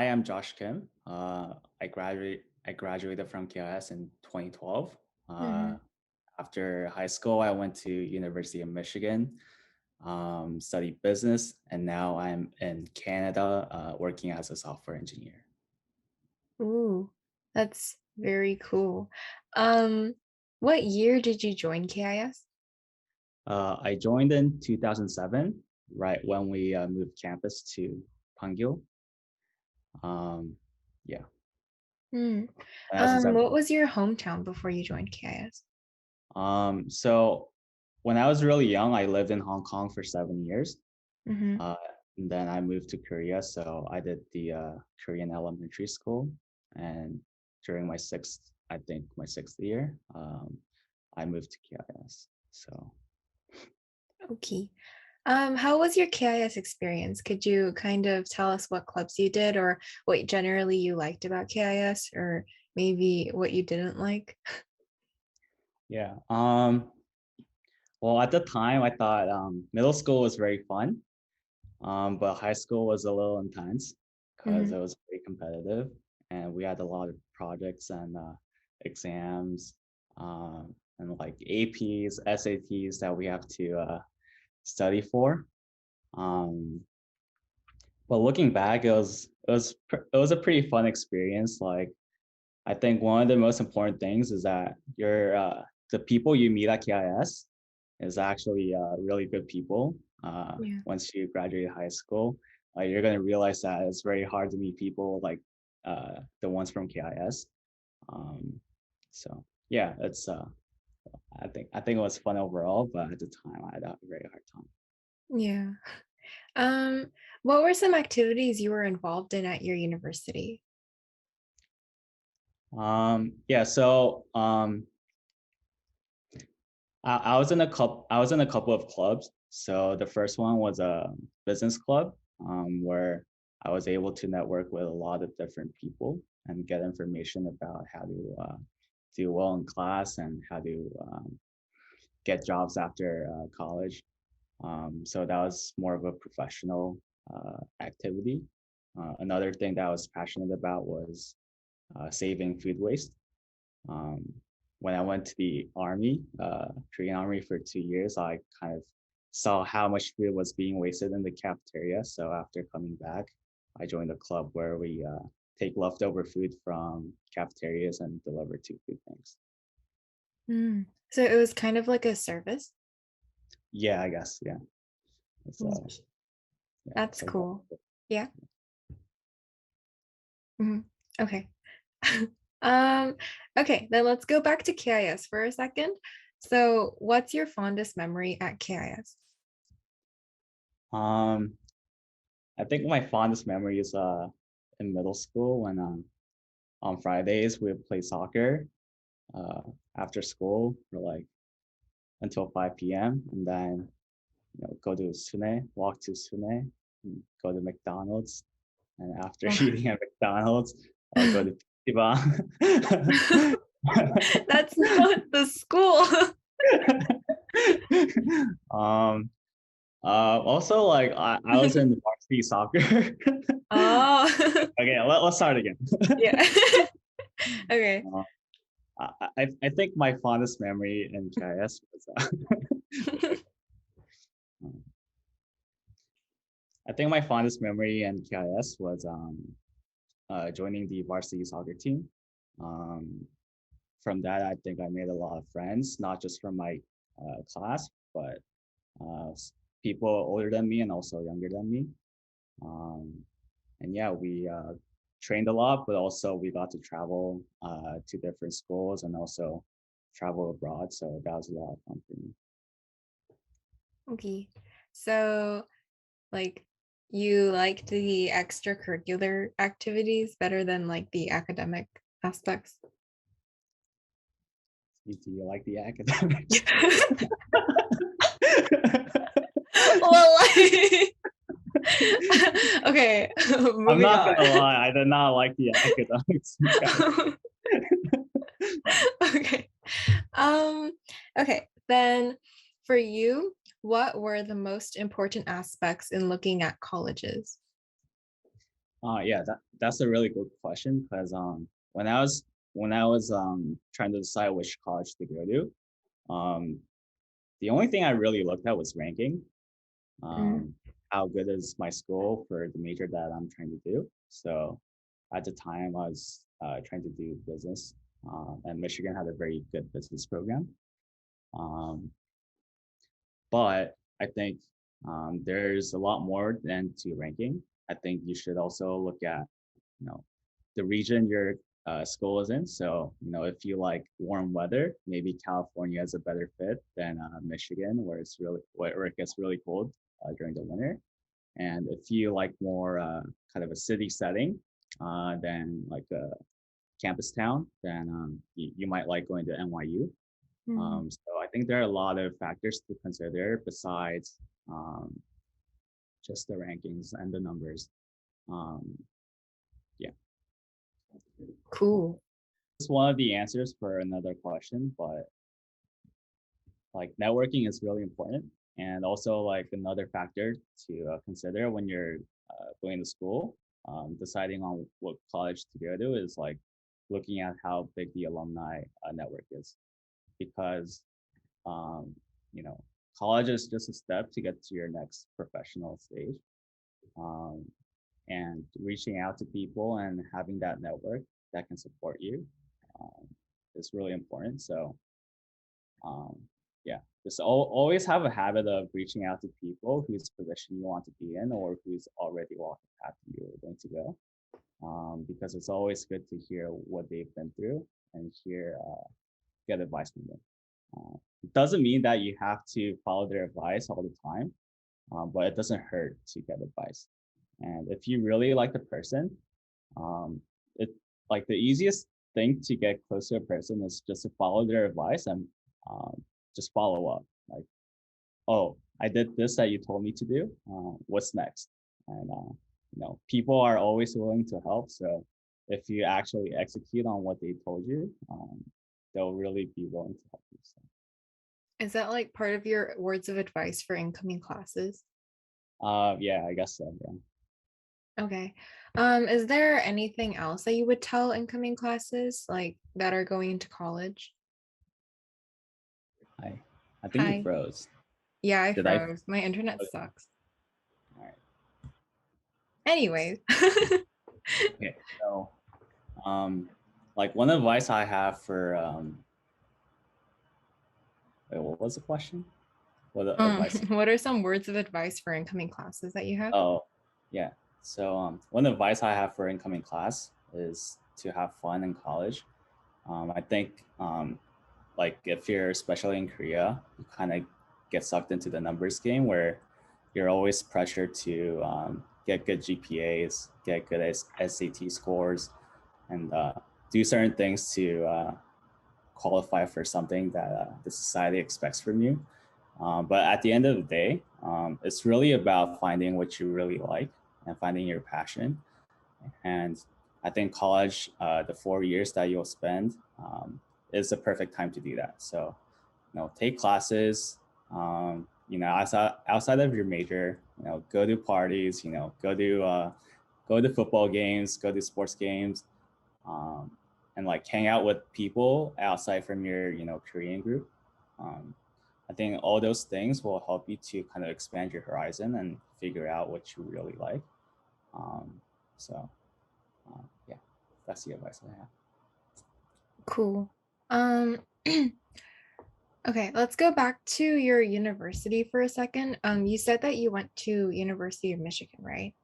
Hi, I'm Josh Kim. I graduated from KIS in 2012. Uh, Mhm. After high school, I went to University of Michigan, studied business, and now I'm in Canada, working as a software engineer. Ooh, that's very cool. Um, what year did you join KIS? I joined in 2007, right when we moved campus to Pangil. Um, yeah, Hmm. 2007. What was your hometown before you joined KIS? So when I was really young, I lived in Hong Kong for 7 years. Mm-hmm. Uh, and then I moved to Korea, so I did the Korean elementary school. And during my sixth year, I moved to KIS. So Okay. How was your KIS experience? Could you kind of tell us what clubs you did or what generally you liked about KIS or maybe what you didn't like? yeah. Well, at the time, I thought middle school was very fun, but high school was a little intense because Mm-hmm. it was very competitive, and we had a lot of projects and exams, and like APs, SATs that we have to study for. Um, but looking back, it was a pretty fun experience. Like I think one of the most important things is that the people you meet at KIS is actually really good people. Yeah. Once you graduate high school, you're gonna realize that it's very hard to meet people like the ones from KIS. Um, so yeah, it's I think it was fun overall, but at the time I had a very hard time. Yeah. Um, what were some activities you were involved in at your university? Yeah, so I was in a couple of clubs. So the first one was a business club, where I was able to network with a lot of different people and get information about how to do well in class and how to get jobs after college. So that was more of a professional activity. Another thing that I was passionate about was saving food waste. Um, when I went to the army, Korean army for 2 years, I kind of saw how much food was being wasted in the cafeteria. So after coming back, I joined a club where we take leftover food from cafeterias and deliver to food banks. Mm. So it was kind of like a service. Yeah, I guess. Yeah, it's Mm. yeah, it's That's like cool. that. Yeah. Mhm. Okay. Um, okay, then let's go back to KIS for a second. So, what's your fondest memory at KIS? Um, I think my fondest memory is in middle school when on Fridays we would play soccer uh after school for like until 5 p.m. and then go to Sune, walk to Sune, and go to McDonald's, and after eating at McDonald's, go to Ichiban. That's not the school. um, Also, like I was in varsity soccer. Oh, Okay, let's start again. yeah. Okay. Uh, I think my fondest memory in KIS was I think my fondest memory in KIS was joining the varsity soccer team. Um, from that, I think I made a lot of friends, not just from my class, but people older than me and also younger than me. Um, and yeah, we trained a lot, but also we got to travel to different schools and also travel abroad. So that was a lot of fun for me. Okay. So, like, you liked the extracurricular activities better than like the academic aspects? Do you like the academics? Well, like, okay, I'm moving not on. gonna lie, I did not like the academics. Okay. Um, okay, then for you, what were the most important aspects in looking at colleges? Yeah, that's a really good question because when I was trying to decide which college to go to, the only thing I really looked at was ranking. Mm, Um, how good is my school for the major that I'm trying to do? So at the time, I was trying to do business, and Michigan had a very good business program. Um, but I think there's a lot more than to ranking. I think you should also look at you know the region your school is in. So if you like warm weather, maybe California is a better fit than Michigan, where it gets really cold during the winter. And if you like more kind of a city setting than like a campus town, then you might like going to NYU. mm. So I think there are a lot of factors to consider besides um, just the rankings and the numbers. Um, yeah, Cool. it's one of the answers for another question, but like networking is really important. And also like another factor to consider when you're going to school, deciding on what college to go to is like looking at how big the alumni network is, because um, you know college is just a step to get to your next professional stage. Um, and reaching out to people and having that network that can support you um, is really important. So um, yeah, just always have a habit of reaching out to people whose position you want to be in or who's already walked the path you're going to go. Because it's always good to hear what they've been through and get advice from them. It doesn't mean that you have to follow their advice all the time, but it doesn't hurt to get advice. And if you really like the person, um, it like the easiest thing to get close to a person is just to follow their advice and um, just follow up. Like, oh, I did this that you told me to do. What's next? And people are always willing to help. So if you actually execute on what they told you, they'll really be willing to help you. So, Is that like part of your words of advice for incoming classes? yeah, I guess so. Yeah. Okay. Is there anything else that you would tell incoming classes like that are going into college? I I think you Hi. froze. Yeah, I Did I? froze. My internet Okay. sucks. All right. Anyways. Okay. So, like one advice I have for wait, what was the question? What advice? What are some words of advice for incoming classes that you have? Oh, yeah. So, one advice I have for incoming class is to have fun in college. I think, like if you're especially in Korea, you kind of get sucked into the numbers game where you're always pressured to get good GPAs, get good SAT scores, and do certain things to qualify for something that the society expects from you. But at the end of the day, it's really about finding what you really like and finding your passion. And I think college, the 4 years that you'll spend, is the perfect time to do that. So, take classes, outside of your major, go to parties, go to football games, go to sports games, um, and like hang out with people outside from your Korean group. Um, I think all those things will help you to kind of expand your horizon and figure out what you really like. Um, so yeah, that's the advice I have. Cool. Um, okay, let's go back to your university for a second. You said that you went to University of Michigan, right?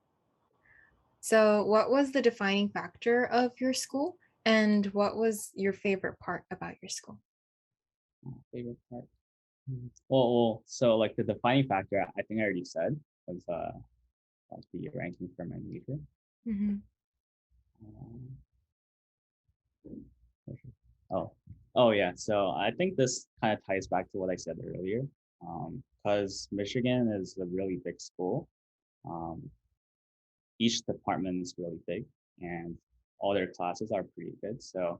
So, what was the defining factor of your school, and what was your favorite part about your school? Favorite part. So like the defining factor, I think I already said was like the ranking for my major. Mhm. Um, oh, oh yeah. So I think this kind of ties back to what I said earlier. Because Michigan is a really big school. Um, each department is really big, and all their classes are pretty good. So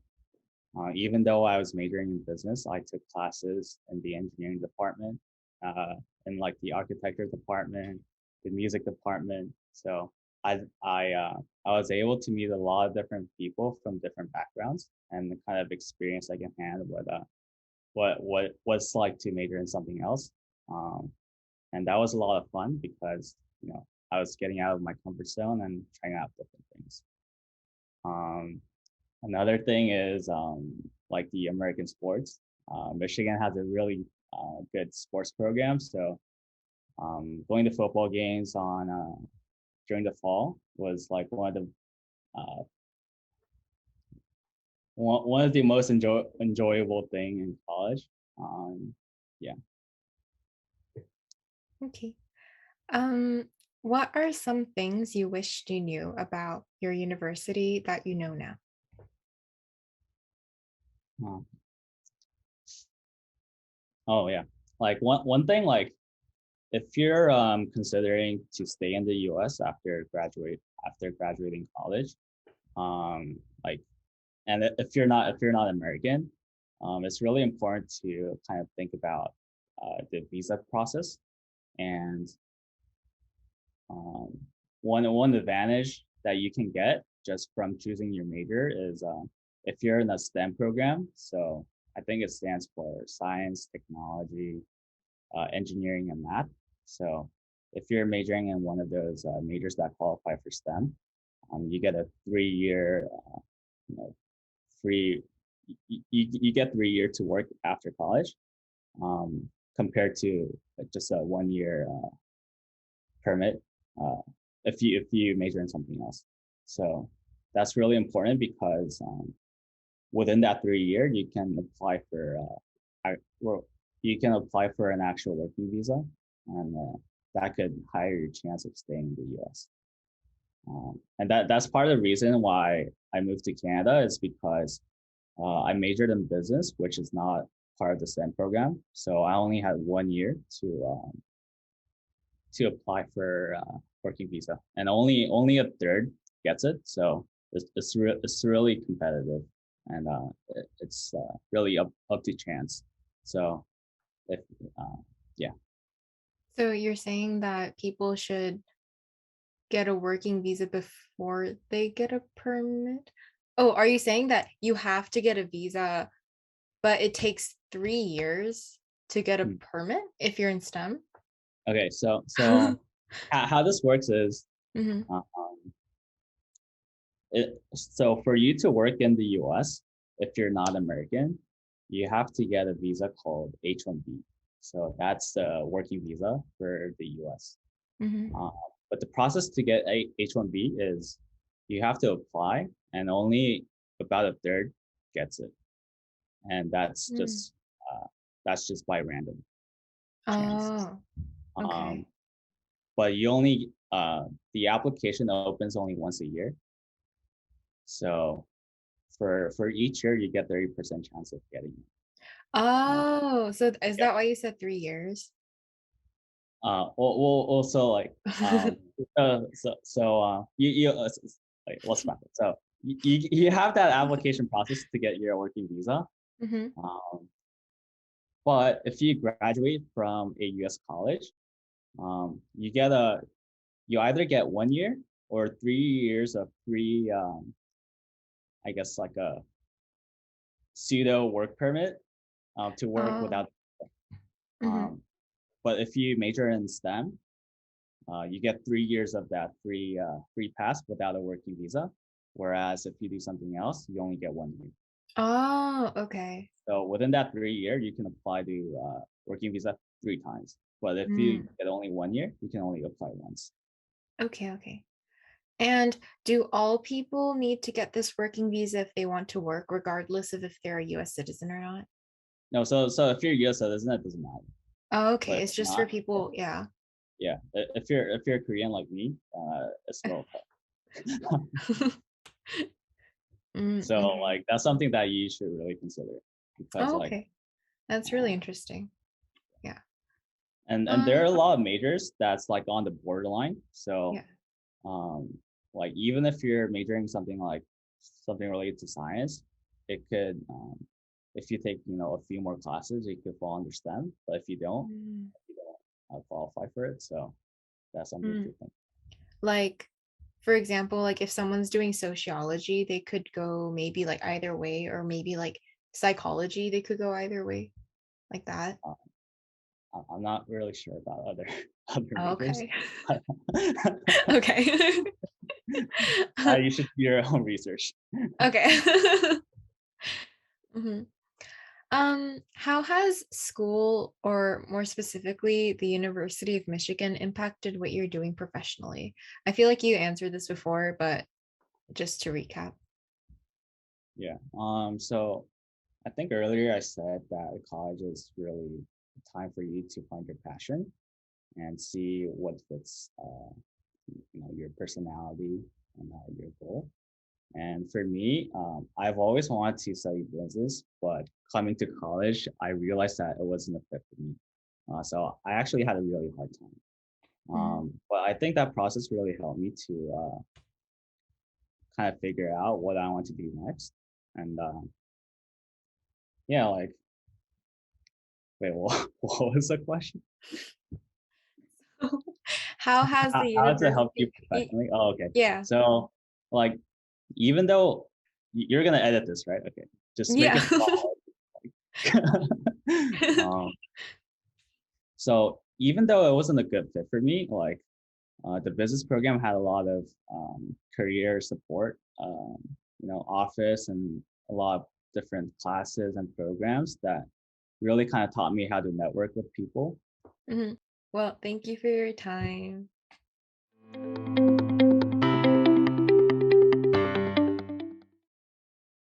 even though I was majoring in business, I took classes in the engineering department, uh, in like the architecture department, the music department. So I was able to meet a lot of different people from different backgrounds and kind of experience secondhand what it's like to major in something else. Um, and that was a lot of fun because I was getting out of my comfort zone and trying out different things. Um, Another thing is like the American sports. Michigan has a really good sports program, so going to football games on during the fall was like uh, one of the most enjoyable thing in college. Um, yeah. Okay. Um, what are some things you wished you knew about your university that you know now? Uh, oh yeah. Like one thing, like if you're considering to stay in the U.S. after graduating college, like and if you're not American, it's really important to kind of think about the visa process. And um, one advantage that you can get just from choosing your major is if you're in a STEM program. So I think it stands for science, technology, engineering, and math. So if you're majoring in one of those majors that qualify for STEM, you get a 3 year, you know, free. You get 3 year to work after college, compared to just a 1 year permit if you major in something else. So that's really important because within that 3 year, you can apply for well, you can apply for an actual working visa, and that could higher your chance of staying in the U.S. And that's part of the reason why I moved to Canada is because I majored in business, which is not part of the STEM program. So I only had 1 year to apply for working visa, and only a third gets it. So it's really competitive, and it's really up to chance. So if yeah. So you're saying that people should get a working visa before they get a permit? Oh, are you saying that you have to get a visa, but it takes 3 years to get a Hmm. permit if you're in STEM? Okay, so how this works is Hmm. um, so for you to work in the U.S., if you're not American, you have to get a visa called H-1B. So that's the working visa for the U.S. Hmm. Uh, but the process to get a H-1B is you have to apply, and only about a third gets it, and Mm. that's just by random chance. Oh, Um, okay. but the application opens only once a year, so for each year you get 30% chance of getting it. Uh, Oh, so is yeah. that why you said 3 years? Well, also like wait, let's back up. So you have that application process to get your working visa. Hmm. Um, but if you graduate from a U.S. college, you get a you either get 1 year or 3 years of free, I guess like a pseudo work permit to work Oh, without. hmm. Um, but if you major in STEM, you get 3 years of that free pass without a working visa. Whereas if you do something else, you only get 1 year. Oh, okay. So within that 3 year, you can apply to working visa 3 times. But if you Mm. get only 1 year, you can only apply once. Okay, okay. And do all people need to get this working visa if they want to work, regardless of if they're a US citizen or not? No, so if you're a U.S. citizen, it doesn't matter. Oh, But okay. if It's you're just for not, people. Yeah. yeah, if you're Korean like me, it's still okay. So Mm-hmm. like that's something that you should really consider because Oh, like okay. That's really uh, interesting. Yeah. and there are a Um, lot of majors that's like on the borderline. So yeah. um, like even if you're majoring something related to science, it could if you take a few more classes, it could fall under STEM. But Mm. if you don't qualify for it, so that's something Mm. to think. Like For example, like if someone's doing sociology, they could go maybe like either way, or maybe like psychology, they could go either way, like that. Uh, I'm not really sure about other other majors. Okay. Okay. You should do your own research. Okay. Mhm. How has school, or more specifically, the University of Michigan, impacted what you're doing professionally? I feel like you answered this before, but just to recap. Yeah. So I think earlier I said that college is really a time for you to find your passion and see what fits, your personality and your goal. And for me, I've always wanted to study business, but coming to college, I realized that it wasn't a fit for me. So I actually had a really hard time. Mhm. But I think that process really helped me to kind of figure out what I want to do next. And yeah, like, wait, what was the question? How has the How does it help you university professionally? Oh, okay. yeah. So, like, even though you're gonna edit this, right? Okay, just make Yeah. it follow. um, so even though it wasn't a good fit for me, like the business program had a lot of career support, office and a lot of different classes and programs that really kind of taught me how to network with people. Mhm. Well, thank you for your time.